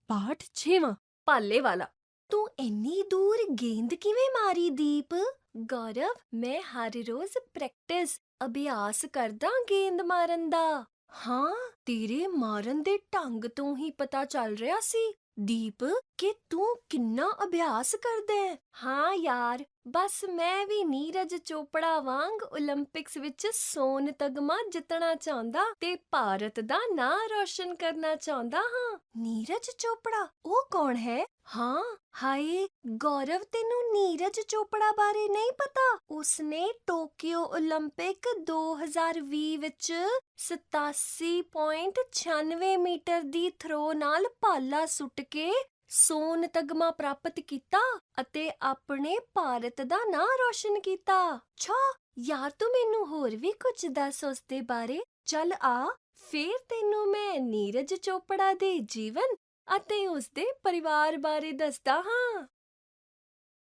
ਪਾਠ 6ਵਾਂ ਭਾਲੇ ਵਾਲਾ। ਤੂੰ ਇੰਨੀ ਦੂਰ ਗੇਂਦ ਕਿਵੇਂ ਮਾਰੀ ਦੀਪ? ਗੌਰਵ, ਮੈਂ ਹਰ ਰੋਜ਼ ਪ੍ਰੈਕਟਿਸ ਅਭਿਆਸ ਕਰਦਾ ਗੇਂਦ ਮਾਰਨ ਦਾ। ਹਾਂ, ਤੇਰੇ ਮਾਰਨ ਦੇ ਢੰਗ ਤੋਂ ਹੀ ਪਤਾ ਚੱਲ ਰਿਹਾ ਸੀ ਦੀਪ ਕਿ ਤੂੰ ਕਿੰਨਾ ਅਭਿਆਸ ਕਰਦਾ ਹੈ। ਹਾਂ ਯਾਰ, ਬਸ ਮੈਂ ਵੀ ਨੀਰਜ ਚੋਪੜਾ ਵਾਂਗ 올림픽ਸ ਵਿੱਚ ਸੋਨ ਤਗਮਾ ਜਿੱਤਣਾ ਚਾਹੁੰਦਾ ਤੇ ਭਾਰਤ ਦਾ ਨਾਂ ਰੌਸ਼ਨ ਕਰਨਾ ਚਾਹੁੰਦਾ ਹਾਂ। ਨੀਰਜ ਚੋਪੜਾ? ਉਹ ਕੌਣ ਹੈ? ਹਾਂ, ਹਾਏ ਗੌਰਵ, ਤੈਨੂੰ ਨੀਰਜ ਚੋਪੜਾ ਬਾਰੇ ਨਹੀਂ ਪਤਾ? ਉਸਨੇ ਟੋਕੀਓ 올림픽 2020 ਵਿੱਚ 87.96 ਮੀਟਰ ਦੀ ਥਰੋ ਨਾਲ ਭਾਲਾ ਸੁੱਟ ਕੇ ਸੋਨ ਤਗਮਾ ਪ੍ਰਾਪਤ ਕੀਤਾ ਅਤੇ ਆਪਣੇ ਭਾਰਤ ਦਾ ਨਾਂ ਰੌਸ਼ਨ ਕੀਤਾ। ਅੱਛਾ ਯਾਰ, ਤੂੰ ਮੈਨੂੰ ਹੋਰ ਵੀ ਕੁਝ ਦੱਸ ਉਸਦੇ ਬਾਰੇ। ਚੱਲ ਆ, ਫੇਰ ਤੈਨੂੰ ਮੈਂ ਨੀਰਜ ਚੋਪੜਾ ਦੇ ਜੀਵਨ ਅਤੇ ਉਸਦੇ ਪਰਿਵਾਰ ਬਾਰੇ ਦੱਸਦਾ ਹਾਂ।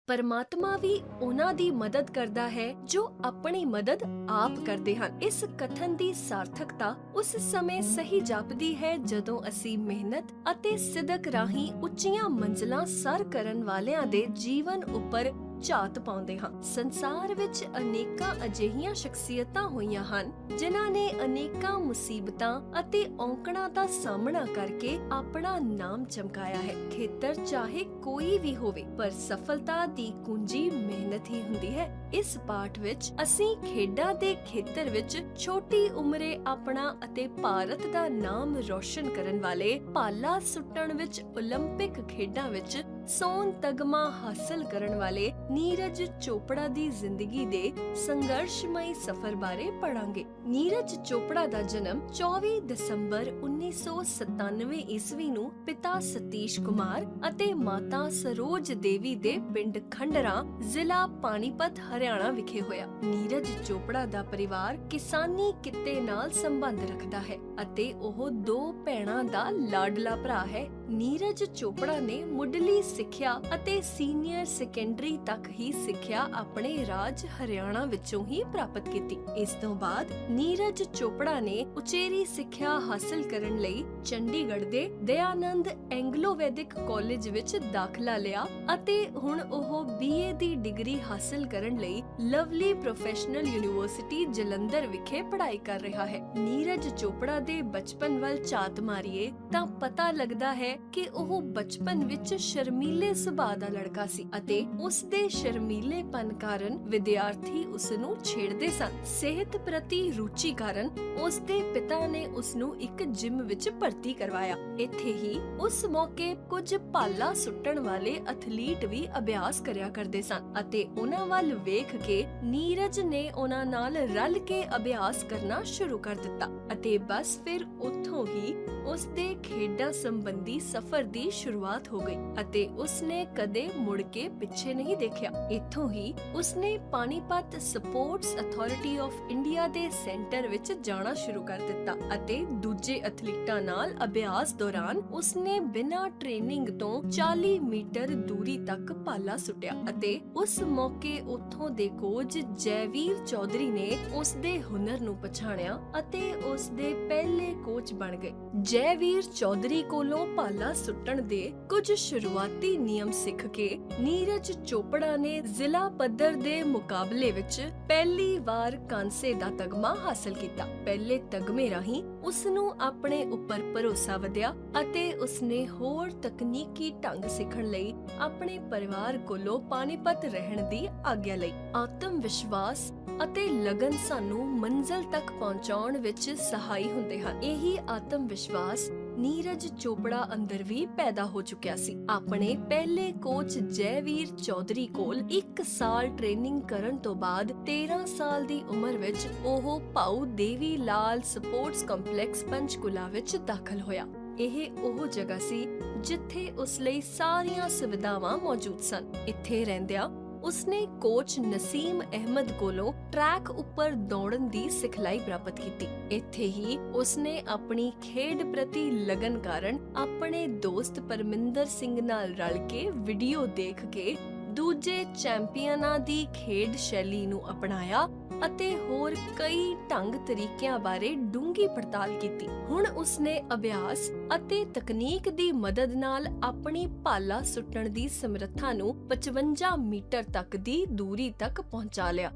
ਪਰਮਾਤਮਾ ਵੀ ਉਹਨਾਂ ਦੀ ਮਦਦ ਕਰਦਾ ਹੈ ਜੋ ਆਪਣੀ ਮਦਦ ਆਪ ਕਰਦੇ ਹਨ। ਇਸ ਕਥਨ ਦੀ ਸਾਰਥਕਤਾ ਉਸ ਸਮੇਂ ਸਹੀ ਜਾਪਦੀ ਹੈ ਜਦੋਂ ਅਸੀਂ ਮਿਹਨਤ ਅਤੇ ਸਿਦਕ ਰਾਹੀਂ ਉੱਚੀਆਂ ਮੰਜ਼ਲਾਂ ਸਰ ਕਰਨ ਵਾਲਿਆਂ ਦੇ ਜੀਵਨ ਉੱਪਰ ਝਾਤ ਪਾਉਂਦੇ ਹਾਂ। ਸੰਸਾਰ ਵਿੱਚ ਅਨੇਕਾਂ ਅਜਿਹੀਆਂ ਸ਼ਖਸੀਅਤਾਂ ਹੋਈਆਂ ਹਨ ਜਿਨ੍ਹਾਂ ਨੇ ਅਨੇਕਾਂ ਮੁਸੀਬਤਾਂ ਅਤੇ ਔਂਕੜਾਂ ਦਾ ਸਾਹਮਣਾ ਕਰਕੇ ਆਪਣਾ ਨਾਮ ਚਮਕਾਇਆ ਹੈ। ਖੇਤਰ ਚਾਹੇ ਕੋਈ ਵੀ ਹੋਵੇ, ਪਰ ਸਫਲਤਾ ਦੀ ਕੁੰਜੀ ਮਿਹਨਤ ਹੀ ਹੁੰਦੀ ਹੈ। ਇਸ ਪਾਠ ਵਿੱਚ ਅਸੀਂ ਖੇਡਾਂ ਦੇ ਖੇਤਰ ਵਿੱਚ ਛੋਟੀ ਉਮਰੇ ਆਪਣਾ ਅਤੇ ਭਾਰਤ ਦਾ ਨਾਮ ਰੌਸ਼ਨ ਕਰਨ ਵਾਲੇ ਭਾਲਾ ਸੁੱਟਣ ਵਿੱਚ 올림픽 ਖੇਡਾਂ ਵਿੱਚ ਸੋਨ ਤਗਮਾ ਹਾਸਲ ਕਰਨ ਵਾਲੇ ਨੀਰਜ ਚੋਪੜਾ ਦੀ ਜ਼ਿੰਦਗੀ ਦੇ ਸੰਘਰਸ਼ਮਈ ਸਫ਼ਰ ਬਾਰੇ ਪੜਾਂਗੇ। ਨੀਰਜ ਚੋਪੜਾ ਦਾ ਜਨਮ 24 ਦਸੰਬਰ 1997 ਈਸਵੀ ਨੂੰ ਪਿਤਾ ਸਤੀਸ਼ ਕੁਮਾਰ ਅਤੇ ਮਾਤਾ ਸਰੋਜ ਦੇਵੀ ਦੇ ਪਿੰਡ ਖੰਡਰਾ, ਜ਼ਿਲ੍ਹਾ ਪਾਣੀਪਤ, ਹਰਿਆਣਾ ਵਿਖੇ ਹੋਇਆ। ਨੀਰਜ ਚੋਪੜਾ ਦਾ ਪਰਿਵਾਰ ਕਿਸਾਨੀ ਕਿੱਤੇ ਨਾਲ ਸੰਬੰਧ ਰੱਖਦਾ ਹੈ ਅਤੇ ਉਹ 2 ਭੈਣਾਂ ਦਾ ਲਾਡਲਾ ਭਰਾ ਹੈ। ਨੀਰਜ ਚੋਪੜਾ ਨੇ ਮੁੱਢਲੀ ਸਿੱਖਿਆ ਅਤੇ ਸੀਨੀਅਰ ਸੈਕੰਡਰੀ ਤੱਕ ਹੀ ਸਿੱਖਿਆ ਆਪਣੇ ਰਾਜ ਹਰਿਆਣਾ ਵਿੱਚੋਂ ਹੀ ਪ੍ਰਾਪਤ ਕੀਤੀ। ਇਸ ਤੋਂ ਬਾਅਦ ਨੀਰਜ ਚੋਪੜਾ ਨੇ ਉਚੇਰੀ ਸਿੱਖਿਆ ਹਾਸਲ ਕਰਨ ਲਈ ਚੰਡੀਗੜ੍ਹ ਦੇ ਦਇਆਨੰਦ ਐਂਗਲੋ ਵੈਦਿਕ ਕਾਲਜ ਵਿੱਚ ਦਾਖਲਾ ਲਿਆ ਅਤੇ ਹੁਣ ਉਹ BA ਦੀ ਡਿਗਰੀ ਹਾਸਲ ਕਰਨ ਲਈ ਲਵਲੀ ਪ੍ਰੋਫੈਸ਼ਨਲ ਯੂਨੀਵਰਸਿਟੀ ਜਲੰਧਰ ਵਿਖੇ ਪੜ੍ਹਾਈ ਕਰ ਰਿਹਾ ਹੈ। ਨੀਰਜ ਚੋਪੜਾ ਦੇ ਬਚਪਨ ਵੱਲ ਝਾਤ ਮਾਰੀਏ ਤਾਂ ਪਤਾ ਲੱਗਦਾ ਹੈ ਕਿ ਉਹ ਬਚਪਨ ਵਿੱਚ ਸ਼ਰਮੀਲੇ ਸੁਭਾਅ ਦਾ ਲੜਕਾ ਸੀ ਅਤੇ ਉਸ ਦੇ ਸ਼ਰਮੀਲੇਪਨ ਕਾਰਨ ਵਿਦਿਆਰਥੀ ਉਸ ਨੂੰ ਛੇੜਦੇ ਸਨ। ਸਿਹਤ ਪ੍ਰਤੀ ਰੁਚੀ ਕਾਰਨ ਉਸ ਦੇ ਪਿਤਾ ਨੇ ਉਸ ਨੂੰ ਇੱਕ ਜਿਮ ਵਿੱਚ ਭਰਤੀ ਕਰਵਾਇਆ। ਇੱਥੇ ਹੀ ਉਸ ਮੌਕੇ ਕੁਝ ਭਾਲਾ ਸੁੱਟਣ ਵਾਲੇ ਐਥਲੀਟ ਵੀ ਅਭਿਆਸ ਕਰਿਆ ਕਰਦੇ ਸਨ ਅਤੇ ਉਹਨਾਂ ਵੱਲ ਵੇਖ ਕੇ ਨੀਰਜ ਨੇ ਉਹਨਾਂ ਨਾਲ ਰਲ ਕੇ ਅਭਿਆਸ ਕਰਨਾ ਸ਼ੁਰੂ ਕਰ ਦਿੱਤਾ ਅਤੇ ਬਸ ਫਿਰ ਉੱਥੋਂ ਹੀ ਉਸ ਦੇ ਖੇਡਾਂ ਸੰਬੰਧੀ ਸਫ਼ਰ ਦੀ ਸ਼ੁਰੂਆਤ ਹੋ ਗਈ ਅਤੇ ਉਸਨੇ ਕਦੇ ਮੁੜ ਕੇ ਪਿੱਛੇ ਨਹੀਂ ਦੇਖਿਆ। ਇੱਥੋਂ ਹੀ ਉਸਨੇ Panipat sports authority of India ਦੇ ਸੈਂਟਰ ਵਿੱਚ ਜਾਣਾ ਸ਼ੁਰੂ ਕਰ ਦਿੱਤਾ ਅਤੇ ਦੂਜੇ ਐਥਲੀਟਾਂ ਨਾਲ ਅਭਿਆਸ ਦੌਰਾਨ ਉਸਨੇ ਬਿਨਾਂ ਟ੍ਰੇਨਿੰਗ ਤੋਂ 40 ਮੀਟਰ ਦੂਰੀ ਤੱਕ ਭਾਲਾ ਸੁੱਟਿਆ ਅਤੇ ਉਸ ਮੌਕੇ ਉੱਥੋਂ ਦੇ ਕੋਚ ਜੈਵੀਰ ਚੌਧਰੀ ਨੇ ਉਸ ਦੇ ਹੁਨਰ ਨੂੰ ਪਛਾਣਿਆ ਅਤੇ ਉਸ ਦੇ ਪਹਿਲੇ ਕੋਚ ਬਣ ਗਏ। ਜੈਵੀਰ ਚੌਧਰੀ ਕੋਲੋਂ ਭਾਲਾ ਸੁੱਟਣ ਦੇ ਕੁਝ ਸ਼ੁਰੂਆਤੀ ਨਿਯਮ ਸਿੱਖ ਕੇ ਨੀਰਜ ਚੋਪੜਾ ਨੇ ਜ਼ਿਲ੍ਹਾ ਪੱਧਰ ਦੇ ਮੁਕਾਬਲੇ ਵਿੱਚ ਪਹਿਲੀ ਵਾਰ ਕਾਂਸੇ ਦਾ ਤਗਮਾ ਹਾਸਲ ਕੀਤਾ। ਪਹਿਲੇ ਤਗਮੇ ਰਾਹੀਂ ਉਸ ਨੂੰ ਆਪਣੇ ਉੱਪਰ ਭਰੋਸਾ ਵਧਿਆ ਅਤੇ ਉਸਨੇ ਹੋਰ ਤਕਨੀਕੀ ਢੰਗ ਸਿੱਖਣ ਲਈ ਆਪਣੇ ਪਰਿਵਾਰ ਕੋਲੋਂ ਪਾਣੀਪਤ ਰਹਿਣ ਦੀ ਆਗਿਆ ਲਈ। ਆਤਮ ਵਿਸ਼ਵਾਸ ਅਤੇ ਲਗਨ ਸਾਨੂੰ ਮੰਜ਼ਿਲ ਤੱਕ ਪਹੁੰਚਾਉਣ ਵਿੱਚ ਸਹਾਈ ਹੁੰਦੇ ਹਨ। ਇਹੀ ਆਤਮ ਵਿਸ਼ਵਾਸ ਨੀਰਜ ਚੋਪੜਾ ਅੰਦਰ ਵੀ ਪੈਦਾ ਹੋ ਚੁੱਕਿਆ ਸੀ। ਆਪਣੇ ਪਹਿਲੇ ਕੋਚ ਜੈਵੀਰ ਚੌਧਰੀ ਕੋਲ 1 ਸਾਲ ਟ੍ਰੇਨਿੰਗ ਕਰਨ ਤੋਂ ਬਾਅਦ 13 ਸਾਲ ਦੀ ਉਮਰ ਵਿੱਚ ਉਹ ਭਾਊ ਦੇਵੀ ਲਾਲ ਸਪੋਰਟਸ ਕੰਪਲੈਕਸ ਪੰਚਕੂਲਾ ਵਿੱਚ ਦਾਖਲ ਹੋਇਆ। ਇਹ ਉਹ ਜਗ੍ਹਾ ਸੀ ਜਿੱਥੇ ਉਸ ਲਈ ਸਾਰੀਆਂ ਸੁਵਿਧਾਵਾਂ ਮੌਜੂਦ ਸਨ। ਇੱਥੇ ਰਹਿੰਦਿਆਂ ਉਸਨੇ ਕੋਚ ਨਸੀਮ ਅਹਿਮਦ ਕੋਲੋਂ ਟਰੈਕ ਉੱਪਰ ਦੌੜਨ ਦੀ ਸਿਖਲਾਈ ਪ੍ਰਾਪਤ ਕੀਤੀ। ਇੱਥੇ ਹੀ ਉਸਨੇ ਆਪਣੀ ਖੇਡ ਪ੍ਰਤੀ ਲਗਨ ਕਾਰਨ ਆਪਣੇ ਦੋਸਤ ਪਰਮਿੰਦਰ ਸਿੰਘ ਨਾਲ ਰਲ ਕੇ ਵੀਡੀਓ ਦੇਖ ਕੇ ਦੂਜੇ ਚੈਂਪੀਅਨਾਂ ਦੀ ਖੇਡ ਸ਼ੈਲੀ ਨੂੰ ਅਪਣਾਇਆ ਅਤੇ ਹੋਰ ਕਈ ਢੰਗ ਤਰੀਕਿਆਂ ਬਾਰੇ ਡੂੰਘੀ ਪੜਤਾਲ ਕੀਤੀ। ਹੁਣ ਉਸਨੇ ਅਭਿਆਸ ਅਤੇ ਤਕਨੀਕ ਦੀ ਮਦਦ ਨਾਲ ਆਪਣੀ ਭਾਲਾ ਸੁੱਟਣ ਦੀ ਸਮਰੱਥਾ ਨੂੰ 55 ਮੀਟਰ ਤੱਕ ਦੀ ਦੂਰੀ ਤੱਕ ਪਹੁੰਚਾ ਲਿਆ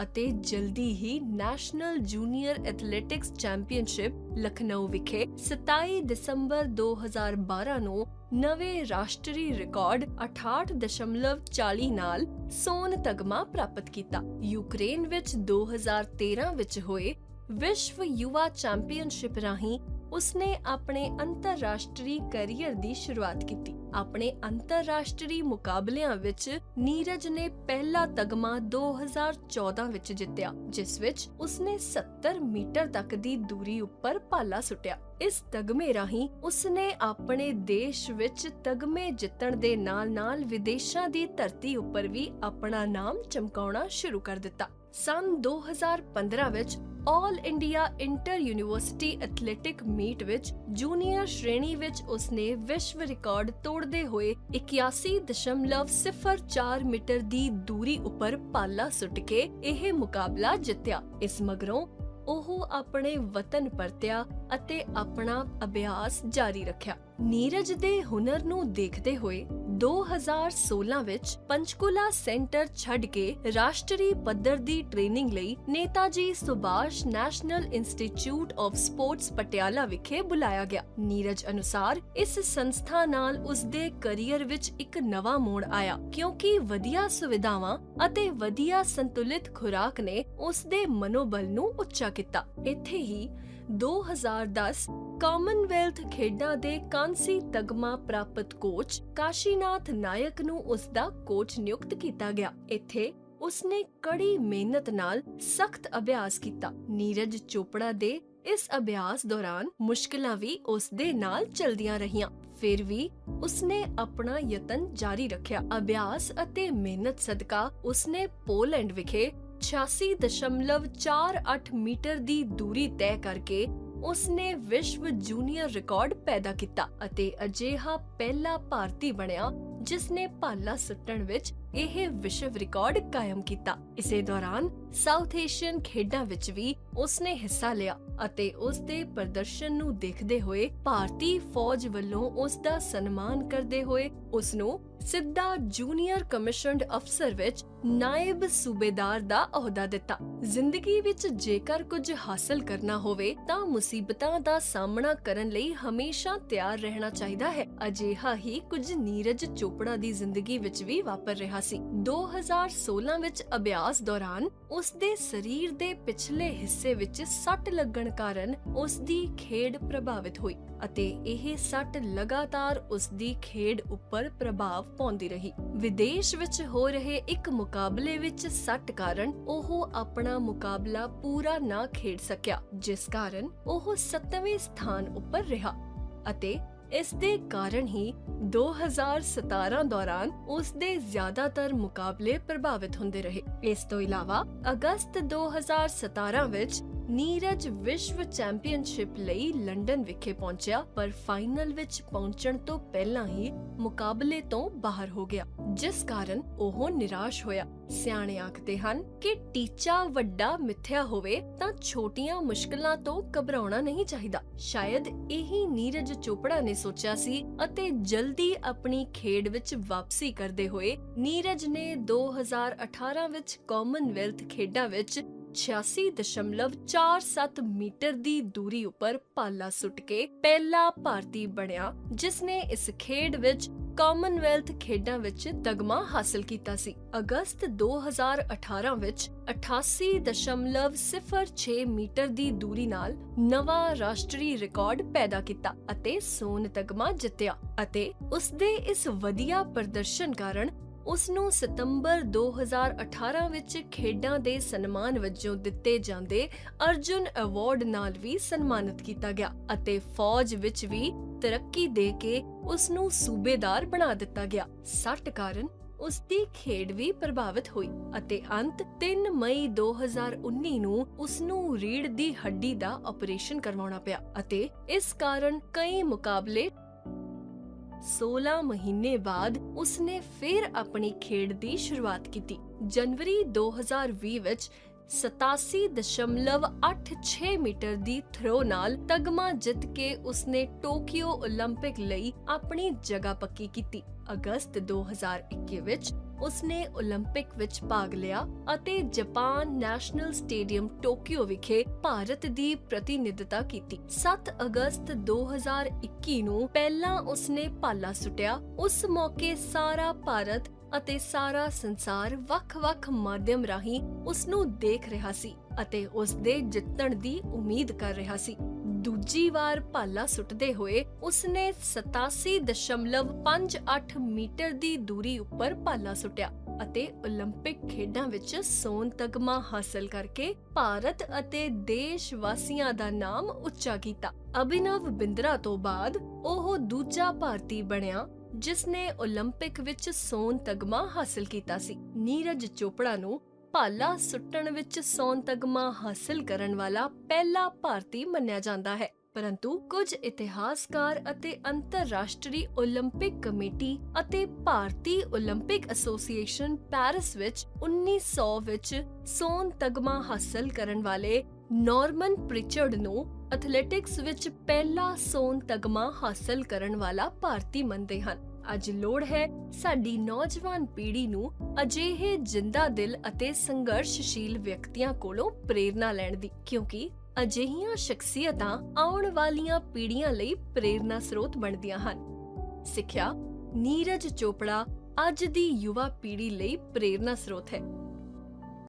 ਅਤੇ ਜਲਦੀ ਹੀ national junior athletics championship Lucknow ਵਿਖੇ 27 ਦਸੰਬਰ 2012 ਨੂੰ ਨਵੇਂ ਰਾਸ਼ਟਰੀ ਰਿਕਾਰਡ 68.40 ਨਾਲ ਸੋਨ ਤਗਮਾ ਪ੍ਰਾਪਤ ਕੀਤਾ। ਯੂਕਰੇਨ ਵਿੱਚ 2013 ਵਿੱਚ ਹੋਏ ਵਿਸ਼ਵ ਯੁਵਾ ਚੈਂਪੀਅਨਸ਼ਿਪ ਰਾਹੀਂ ਉਸਨੇ ਆਪਣੇ ਅੰਤਰਰਾਸ਼ਟਰੀ ਕੈਰੀਅਰ ਦੀ ਸ਼ੁਰੂਆਤ ਕੀਤੀ। ਆਪਣੇ ਅੰਤਰਰਾਸ਼ਟਰੀ ਮੁਕਾਬਲਿਆਂ ਵਿੱਚ ਨੀਰਜ ਨੇ ਪਹਿਲਾ ਤਗਮਾ 2014 ਵਿੱਚ ਜਿੱਤਿਆ, ਜਿਸ ਵਿੱਚ ਉਸਨੇ 70 ਮੀਟਰ ਤੱਕ ਦੀ ਦੂਰੀ ਉੱਪਰ ਭਾਲਾ ਸੁੱਟਿਆ। ਇਸ ਤਗਮੇ ਰਾਹੀਂ ਉਸਨੇ ਆਪਣੇ ਦੇਸ਼ ਵਿੱਚ ਤਗਮੇ ਜਿੱਤਣ ਦੇ ਨਾਲ-ਨਾਲ ਵਿਦੇਸ਼ਾਂ ਦੀ ਧਰਤੀ ਉੱਪਰ ਵੀ ਆਪਣਾ ਨਾਮ ਚਮਕਾਉਣਾ ਸ਼ੁਰੂ ਕਰ ਦਿੱਤਾ। ਸੰਨ 2015 ਵਿੱਚ all India inter university athletic meet ਵਿੱਚ ਜੂਨੀਅਰ ਸ਼੍ਰੇਣੀ ਵਿੱਚ ਉਸਨੇ ਵਿਸ਼ਵ ਰਿਕਾਰਡ ਤੋੜਦੇ ਹੋਏ 81.04 ਮੀਟਰ ਦੀ ਦੂਰੀ ਉੱਪਰ ਭਾਲਾ ਸੁੱਟ ਕੇ ਇਹ ਮੁਕਾਬਲਾ ਜਿੱਤਿਆ। ਇਸ ਮਗਰੋਂ ਉਹ ਆਪਣੇ ਵਤਨ ਪਰਤਿਆ ਅਤੇ ਆਪਣਾ ਅਭਿਆਸ ਜਾਰੀ ਰੱਖਿਆ। ਨੀਰਜ ਦੇ ਹੁਨਰ ਨੂੰ ਦੇਖਦੇ ਹੋਏ 2016 ਵਿੱਚ ਪੰਚਕੂਲਾ ਸੈਂਟਰ ਛੱਡ ਕੇ ਰਾਸ਼ਟਰੀ ਪੱਧਰ ਦੀ ਟ੍ਰੇਨਿੰਗ ਲਈ Netaji Subhash national institute of sports Patiala ਵਿਖੇ ਬੁਲਾਇਆ ਗਿਆ। ਨੀਰਜ ਅਨੁਸਾਰ ਇਸ ਸੰਸਥਾ ਨਾਲ ਉਸਦੇ ਕੈਰੀਅਰ ਵਿੱਚ ਇੱਕ ਨਵਾਂ ਮੋੜ ਆਇਆ, ਕਿਉਂਕਿ ਵਧੀਆ ਸੁਵਿਧਾਵਾਂ ਅਤੇ ਵਧੀਆ ਸੰਤੁਲਿਤ ਖੁਰਾਕ ਨੇ ਉਸਦੇ ਮਨੋਬਲ ਨੂੰ ਉੱਚਾ ਕੀਤਾ। ਇੱਥੇ ਹੀ 2010 ਕਾਮਨਵੈਲਥ ਖੇਡਾਂ ਦੇ ਕਾਂਸੀ ਤਗਮਾ ਪ੍ਰਾਪਤ ਕੋਚ ਕਾਸ਼ੀਨਾਥ ਨਾਇਕ ਨੂੰ ਉਸਦਾ ਕੋਚ ਨਿਯੁਕਤ ਕੀਤਾ ਗਿਆ। ਇੱਥੇ ਉਸਨੇ ਕੜੀ ਮਿਹਨਤ ਨਾਲ ਸਖਤ ਅਭਿਆਸ ਕੀਤਾ। ਨੀਰਜ ਚੋਪੜਾ ਦੇ ਇਸ ਅਭਿਆਸ ਦੌਰਾਨ ਮੁਸ਼ਕਲਾਂ ਵੀ ਉਸਦੇ ਨਾਲ ਚਲਦੀਆਂ ਰਹੀਆਂ, ਫਿਰ ਵੀ ਉਸਨੇ ਆਪਣਾ ਯਤਨ ਜਾਰੀ ਰੱਖਿਆ। ਅਭਿਆਸ ਅਤੇ ਮਿਹਨਤ ਸਦਕਾ ਉਸਨੇ ਪੋਲੈਂਡ ਵਿਖੇ 86.48 ਮੀਟਰ ਦੀ ਦੂਰੀ ਤੈਅ ਕਰਕੇ ਉਸਨੇ ਵਿਸ਼ਵ ਜੂਨੀਅਰ ਰਿਕਾਰਡ ਪੈਦਾ ਕੀਤਾ ਅਤੇ ਅਜਿਹਾ ਪਹਿਲਾ ਭਾਰਤੀ ਬਣਿਆ ਜਿਸਨੇ ਭਾਲਾ ਸੁੱਟਣ ਵਿੱਚ ਇਹ ਵਿਸ਼ਵ ਰਿਕਾਰਡ ਕਾਇਮ ਕੀਤਾ। ਇਸੇ ਦੌਰਾਨ ਸਾਊਥ ਏਸ਼ੀਅਨ ਖੇਡਾਂ ਵਿੱਚ ਵੀ ਉਸਨੇ ਹਿੱਸਾ ਲਿਆ ਅਤੇ ਉਸਦੇ ਪ੍ਰਦਰਸ਼ਨ ਨੂੰ ਦੇਖਦੇ ਹੋਏ ਭਾਰਤੀ ਫੌਜ ਵੱਲੋਂ ਉਸਦਾ ਸਨਮਾਨ ਕਰਦੇ ਹੋਏ ਉਸਨੂੰ ਸਿੱਧਾ ਜੂਨੀਅਰ ਕਮਿਸ਼ਨਡ ਅਫਸਰ ਵਿੱਚ ਨਾਇਬ ਸੂਬੇਦਾਰ ਦਾ ਅਹੁਦਾ ਦਿੱਤਾ। ਜ਼ਿੰਦਗੀ ਵਿੱਚ ਜੇਕਰ ਕੁਝ ਹਾਸਲ ਕਰਨਾ ਹੋਵੇ ਤਾਂ ਮੁਸੀਬਤਾਂ ਦਾ ਸਾਹਮਣਾ ਕਰਨ ਲਈ ਹਮੇਸ਼ਾ ਤਿਆਰ ਰਹਿਣਾ ਚਾਹੀਦਾ ਹੈ। ਅਜਿਹਾ ਹੀ ਕੁਝ ਨੀਰਜ ਚੋਪੜਾ ਦੀ ਜ਼ਿੰਦਗੀ ਵਿੱਚ ਵੀ ਵਾਪਰ ਰਿਹਾ ਸੀ। 2016 ਵਿੱਚ ਅਭਿਆਸ ਦੌਰਾਨ ਉਸਦੇ ਸਰੀਰ ਦੇ ਪਿਛਲੇ ਹਿੱਸੇ ਵਿੱਚ ਸੱਟ ਲੱਗਣ ਕਾਰਨ ਉਸਦੀ ਖੇਡ ਪ੍ਰਭਾਵਿਤ ਹੋਈ ਅਤੇ ਇਹ ਸੱਟ ਲਗਾਤਾਰ ਉਸਦੀ ਖੇਡ ਉੱਪਰ ਪ੍ਰਭਾਵ ਪਾਉਂਦੀ ਰਹੀ। ਵਿਦੇਸ਼ ਵਿੱਚ ਹੋ ਰਹੇ ਇੱਕ ਮੁਕਾਬਲੇ ਵਿੱਚ ਸੱਟ ਕਾਰਨ ਉਹ ਆਪਣਾ ਮੁਕਾਬਲਾ ਪੂਰਾ ਨਾ ਖੇਡ ਸਕਿਆ, ਜਿਸ ਕਾਰਨ ਉਹ 7ਵੇਂ ਸਥਾਨ ਉੱਪਰ ਰਿਹਾ ਅਤੇ ਇਸ ਦੇ ਕਾਰਨ ਹੀ 2017 ਦੌਰਾਨ ਉਸਦੇ ਜ਼ਿਆਦਾਤਰ ਮੁਕਾਬਲੇ ਪ੍ਰਭਾਵਿਤ ਹੁੰਦੇ ਰਹੇ। ਇਸ ਤੋਂ ਇਲਾਵਾ ਅਗਸਤ 2017 ਵਿੱਚ ਨੀਰਜ ਵਿਸ਼ਵ ਚੈਂਪੀਅਨਸ਼ਿਪ ਲਈ ਲੰਡਨ ਵਿਖੇ ਪਹੁੰਚਿਆ, ਪਰ ਫਾਈਨਲ ਵਿੱਚ ਪਹੁੰਚਣ ਤੋਂ ਪਹਿਲਾਂ ਹੀ ਮੁਕਾਬਲੇ ਤੋਂ ਬਾਹਰ ਹੋ ਗਿਆ, ਜਿਸ ਕਾਰਨ ਉਹ ਨਿਰਾਸ਼ ਹੋਇਆ। ਸਿਆਣੇ ਆਖਦੇ ਹਨ ਕਿ ਟੀਚਾ ਵੱਡਾ ਮਿੱਥਿਆ ਹੋਵੇ ਤਾਂ ਛੋਟੀਆਂ ਮੁਸ਼ਕਲਾਂ ਤੋਂ ਘਬਰਾਉਣਾ ਨਹੀਂ ਚਾਹੀਦਾ। ਸ਼ਾਇਦ ਇਹੀ ਨੀਰਜ ਚੋਪੜਾ ਨੇ ਸੋਚਿਆ ਸੀ ਅਤੇ ਜਲਦੀ ਆਪਣੀ ਖੇਡ ਵਿੱਚ ਵਾਪਸੀ ਕਰਦੇ ਹੋਏ ਨੀਰਜ ਨੇ 2018 ਵਿੱਚ ਕਾਮਨਵੈਲਥ ਖੇਡਾਂ ਵਿੱਚ 86.47 ਮੀਟਰ ਦੀ ਦੂਰੀ ਉੱਪਰ ਭਾਲਾ ਸੁੱਟ ਕੇ ਪਹਿਲਾ ਭਾਰਤੀ ਬਣਿਆ, ਜਿਸ ਨੇ ਇਸ ਖੇਡ ਵਿੱਚ ਕਾਮਨਵੈਲਥ ਖੇਡਾਂ ਵਿੱਚ ਤਗਮਾ ਹਾਸਲ ਕੀਤਾ ਸੀ। ਅਗਸਤ 2018 ਵਿੱਚ 88.06 ਮੀਟਰ ਦੀ ਦੂਰੀ ਨਾਲ ਨਵਾਂ ਰਾਸ਼ਟਰੀ ਰਿਕਾਰਡ ਪੈਦਾ ਕੀਤਾ ਅਤੇ ਸੋਨ ਤਗਮਾ ਜਿੱਤਿਆ ਅਤੇ ਉਸਦੇ ਇਸ ਵਧੀਆ ਪ੍ਰਦਰਸ਼ਨ ਕਾਰਨ ਉਸਨੂੰ ਸਤੰਬਰ 2018 ਵਿੱਚ ਖੇਡਾਂ ਦੇ ਸਨਮਾਨ ਵਜੋਂ ਦਿੱਤੇ ਜਾਂਦੇ ਅਰਜੁਨ ਅਵਾਰਡ ਨਾਲ ਵੀ ਸਨਮਾਨਿਤ ਕੀਤਾ ਗਿਆ ਅਤੇ ਫੌਜ ਵਿੱਚ ਵੀ ਤਰੱਕੀ ਦੇ ਕੇ ਉਸਨੂੰ ਸੂਬੇਦਾਰ ਬਣਾ ਦਿੱਤਾ ਗਿਆ। ਸੱਟ ਕਾਰਨ ਉਸਦੀ ਖੇਡ ਵੀ ਪ੍ਰਭਾਵਿਤ ਹੋਈ ਅਤੇ ਅੰਤ 3 ਮਈ 2019 ਨੂੰ ਉਸਨੂੰ ਰੀੜ੍ਹ ਦੀ ਹੱਡੀ ਦਾ ਆਪਰੇਸ਼ਨ ਕਰਵਾਉਣਾ ਪਿਆ ਅਤੇ ਇਸ ਕਾਰਨ ਕਈ ਮੁਕਾਬਲੇ 16 ਮਹੀਨੇ ਬਾਅਦ ਉਸਨੇ ਫਿਰ ਆਪਣੀ ਖੇਡ ਦੀ ਸ਼ੁਰੂਆਤ ਕੀਤੀ। ਜਨਵਰੀ 2020 ਵਿੱਚ 87.86 ਮੀਟਰ ਦੀ ਥਰੋ ਨਾਲ ਤਗਮਾ ਜਿੱਤ ਕੇ ਉਸਨੇ ਟੋਕੀਓ 올림픽 ਲਈ ਆਪਣੀ ਜਗ੍ਹਾ ਪੱਕੀ ਕੀਤੀ। ਅਗਸਤ 2021 ਵਿੱਚ ਉਸਨੇ 올림픽 ਵਿੱਚ ਭਾਗ ਲਿਆ ਅਤੇ ਜਾਪਾਨ ਨੈਸ਼ਨਲ ਸਟੇਡੀਅਮ ਟੋਕੀਓ ਵਿਖੇ ਭਾਰਤ ਦੀ ਪ੍ਰਤੀਨਿਧਤਾ ਕੀਤੀ। 7 ਅਗਸਤ 2021 ਨੂੰ ਪਹਿਲਾਂ ਉਸਨੇ ਭਾਲਾ ਸੁੱਟਿਆ। ਉਸ ਮੌਕੇ ਸਾਰਾ ਭਾਰਤ ਅਤੇ ਸਾਰਾ ਸੰਸਾਰ ਵੱਖ-ਵੱਖ ਮਾਧਿਅਮ ਰਾਹੀਂ ਉਸ ਨੂੰ ਦੇਖ ਰਿਹਾ ਸੀ ਅਤੇ ਉਸ ਦੇ ਜਿੱਤਣ ਦੀ ਉਮੀਦ ਕਰ ਰਿਹਾ ਸੀ। ਦੂਜੀ ਵਾਰ ਭਾਲਾ ਸੁੱਟਦੇ ਹੋਏ ਉਸਨੇ 87.58 ਮੀਟਰ ਦੀ ਦੂਰੀ ਉੱਪਰ ਭਾਲਾ ਸੁੱਟਿਆ ਅਤੇ 올림픽 ਖੇਡਾਂ ਵਿੱਚ ਸੋਨ ਤਗਮਾ ਹਾਸਲ ਕਰਕੇ ਭਾਰਤ ਅਤੇ ਦੇਸ਼ ਵਾਸੀਆਂ ਦਾ ਨਾਮ ਉੱਚਾ ਕੀਤਾ। ਅਭਿਨਵ ਬਿੰਦਰਾ ਤੋਂ ਬਾਅਦ ਉਹ ਦੂਜਾ ਭਾਰਤੀ ਬਣਿਆ ਜਿਸ ਨੇ 올림픽 ਵਿੱਚ ਸੋਨ ਤਗਮਾ ਹਾਸਲ ਕੀਤਾ ਸੀ। ਨੀਰਜ ਚੋਪੜਾ ਨੂੰ ਭਾਲਾ ਸੁੱਟਣ ਵਿੱਚ ਸੋਨ ਤਗਮਾ ਹਾਸਲ ਕਰਨ ਵਾਲਾ ਪਹਿਲਾ ਭਾਰਤੀ ਮੰਨਿਆ ਜਾਂਦਾ ਹੈ, ਪਰੰਤੂ ਕੁਝ ਇਤਿਹਾਸਕਾਰ ਅਤੇ ਅੰਤਰਰਾਸ਼ਟਰੀ 올림픽 ਕਮੇਟੀ ਅਤੇ ਭਾਰਤੀ 올림픽 ਐਸੋਸੀਏਸ਼ਨ ਪੈਰਿਸ ਵਿੱਚ 1900 ਵਿੱਚ ਸੋਨ ਤਗਮਾ ਹਾਸਲ ਕਰਨ ਵਾਲੇ ਨਾਰਮਨ ਪ੍ਰਿਚਰਡ ਨੂੰ ਐਥਲੈਟਿਕਸ ਵਿੱਚ ਪਹਿਲਾ ਸੋਨ ਤਗਮਾ ਹਾਸਲ ਕਰਨ ਵਾਲਾ ਭਾਰਤੀ ਮੰਨਦੇ ਹਨ। ਅੱਜ ਲੋੜ ਹੈ ਸਾਡੀ ਨੌਜਵਾਨ ਪੀੜ੍ਹੀ ਨੂੰ ਅਜਿਹੇ ਜਿੰਦਾ ਦਿਲ ਅਤੇ ਸੰਘਰਸ਼ਸ਼ੀਲ ਵਿਅਕਤੀਆਂ ਕੋਲੋਂ ਪ੍ਰੇਰਨਾ ਲੈਣ ਦੀ, ਕਿਉਂਕਿ ਅਜਿਹੀਆਂ ਸ਼ਖਸੀਅਤਾਂ ਆਉਣ ਵਾਲੀਆਂ ਪੀੜ੍ਹੀਆਂ ਲਈ ਪ੍ਰੇਰਨਾ ਸਰੋਤ ਬਣਦੀਆਂ ਹਨ। ਸਿੱਖਿਆ, ਨੀਰਜ ਚੋਪੜਾ ਅੱਜ ਦੀ ਯੁਵਾ ਪੀੜ੍ਹੀ ਲਈ ਪ੍ਰੇਰਨਾ ਸਰੋਤ ਹੈ।